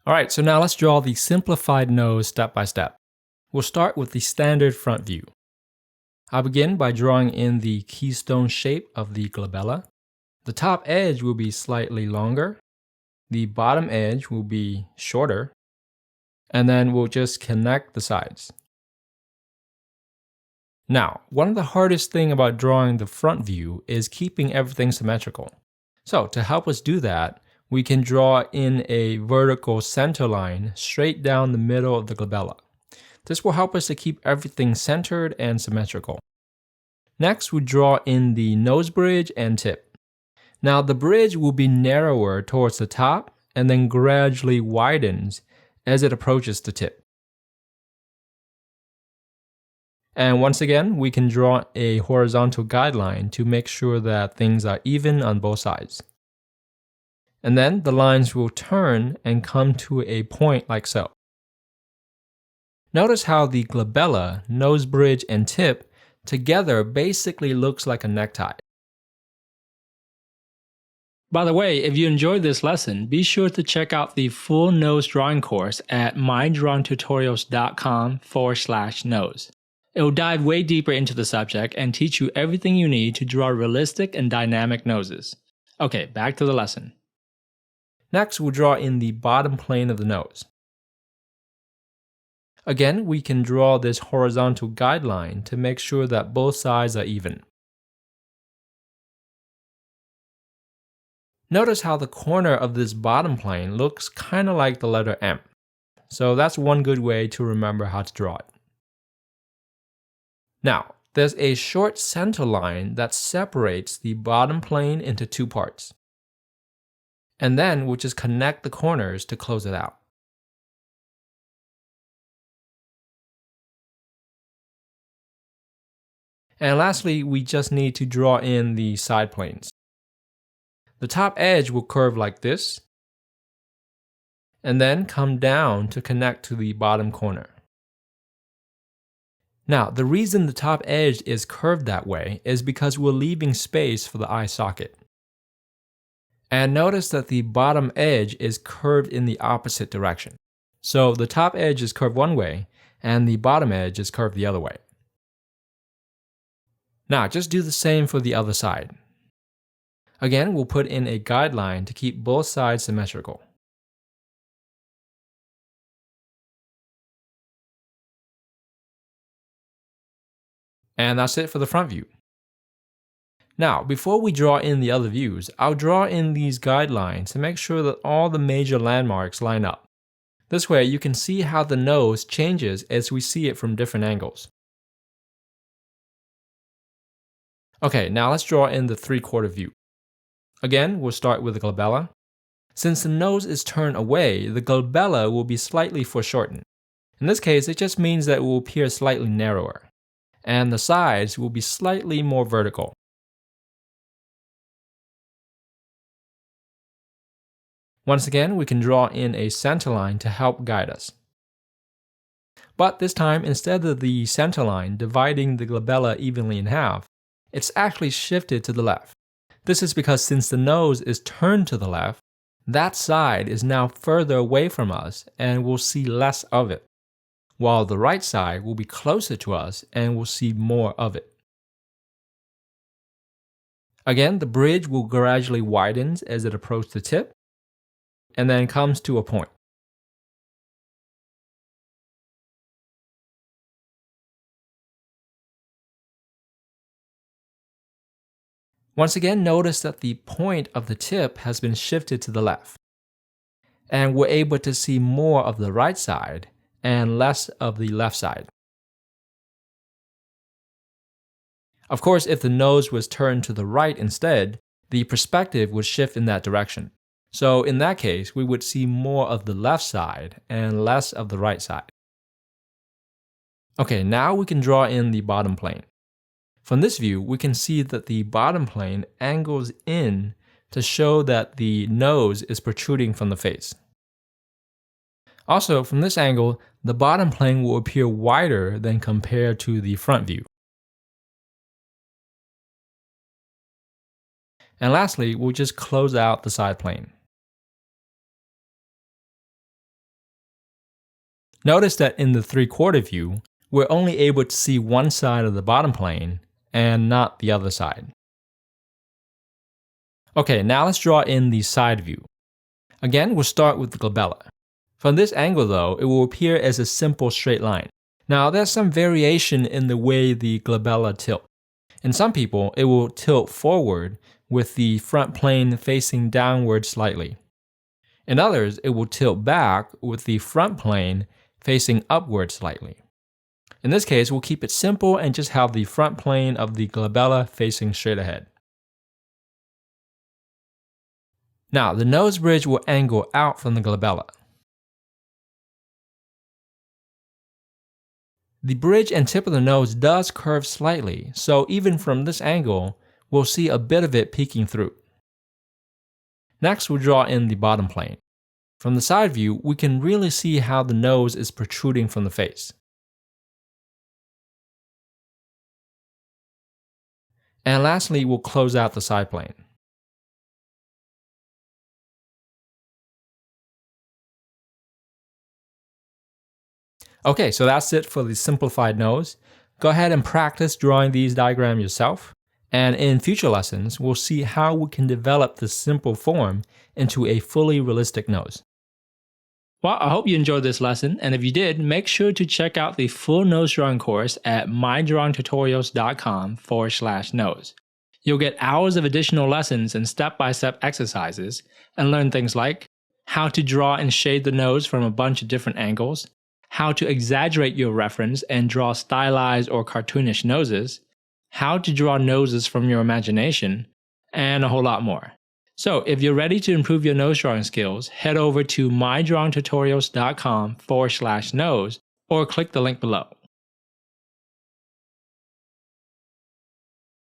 Alright, so now let's draw the simplified nose step by step. We'll start with the standard front view. I'll begin by drawing in the keystone shape of the glabella. The top edge will be slightly longer, the bottom edge will be shorter, and then we'll just connect the sides. Now, one of the hardest things about drawing the front view is keeping everything symmetrical. So to help us do that, we can draw in a vertical center line straight down the middle of the glabella. This will help us to keep everything centered and symmetrical. Next, we draw in the nose bridge and tip. Now the bridge will be narrower towards the top and then gradually widens as it approaches the tip. And once again, we can draw a horizontal guideline to make sure that things are even on both sides. And then the lines will turn and come to a point like so. Notice how the glabella, nose bridge, and tip together basically looks like a necktie. By the way, if you enjoyed this lesson, be sure to check out the full nose drawing course at mydrawingtutorials.com/nose. It will dive way deeper into the subject and teach you everything you need to draw realistic and dynamic noses. Okay, back to the lesson. Next, we'll draw in the bottom plane of the nose. Again, we can draw this horizontal guideline to make sure that both sides are even. Notice how the corner of this bottom plane looks kind of like the letter M. So that's one good way to remember how to draw it. Now, there's a short center line that separates the bottom plane into two parts. And then we'll just connect the corners to close it out. And lastly, we just need to draw in the side planes. The top edge will curve like this, and then come down to connect to the bottom corner. Now, the reason the top edge is curved that way is because we're leaving space for the eye socket. And notice that the bottom edge is curved in the opposite direction. So the top edge is curved one way, and the bottom edge is curved the other way. Now, just do the same for the other side. Again, we'll put in a guideline to keep both sides symmetrical. And that's it for the front view. Now, before we draw in the other views, I'll draw in these guidelines to make sure that all the major landmarks line up. This way, you can see how the nose changes as we see it from different angles. Okay, now let's draw in the three-quarter view. Again, we'll start with the glabella. Since the nose is turned away, the glabella will be slightly foreshortened. In this case, it just means that it will appear slightly narrower, and the sides will be slightly more vertical. Once again, we can draw in a center line to help guide us. But this time, instead of the center line dividing the glabella evenly in half, it's actually shifted to the left. This is because since the nose is turned to the left, that side is now further away from us and we'll see less of it, while the right side will be closer to us and we'll see more of it. Again, the bridge will gradually widen as it approaches the tip, and then comes to a point. Once again, notice that the point of the tip has been shifted to the left, and we're able to see more of the right side and less of the left side. Of course, if the nose was turned to the right instead, the perspective would shift in that direction. So in that case, we would see more of the left side and less of the right side. Okay, now we can draw in the bottom plane. From this view, we can see that the bottom plane angles in to show that the nose is protruding from the face. Also, from this angle, the bottom plane will appear wider than compared to the front view. And lastly, we'll just close out the side plane. Notice that in the 3/4 view, we're only able to see one side of the bottom plane and not the other side. Okay, now let's draw in the side view. Again, we'll start with the glabella. From this angle though, it will appear as a simple straight line. Now there's some variation in the way the glabella tilt. In some people, it will tilt forward with the front plane facing downward slightly. In others, it will tilt back with the front plane facing upward slightly. In this case, we'll keep it simple and just have the front plane of the glabella facing straight ahead. Now, the nose bridge will angle out from the glabella. The bridge and tip of the nose does curve slightly, so even from this angle, we'll see a bit of it peeking through. Next, we'll draw in the bottom plane. From the side view, we can really see how the nose is protruding from the face. And lastly, we'll close out the side plane. Okay, so that's it for the simplified nose. Go ahead and practice drawing these diagrams yourself. And in future lessons, we'll see how we can develop this simple form into a fully realistic nose. Well, I hope you enjoyed this lesson, and if you did, make sure to check out the full nose drawing course at mydrawingtutorials.com/nose. You'll get hours of additional lessons and step-by-step exercises, and learn things like how to draw and shade the nose from a bunch of different angles, how to exaggerate your reference and draw stylized or cartoonish noses, how to draw noses from your imagination, and a whole lot more. So if you're ready to improve your nose drawing skills, head over to mydrawingtutorials.com/nose or click the link below.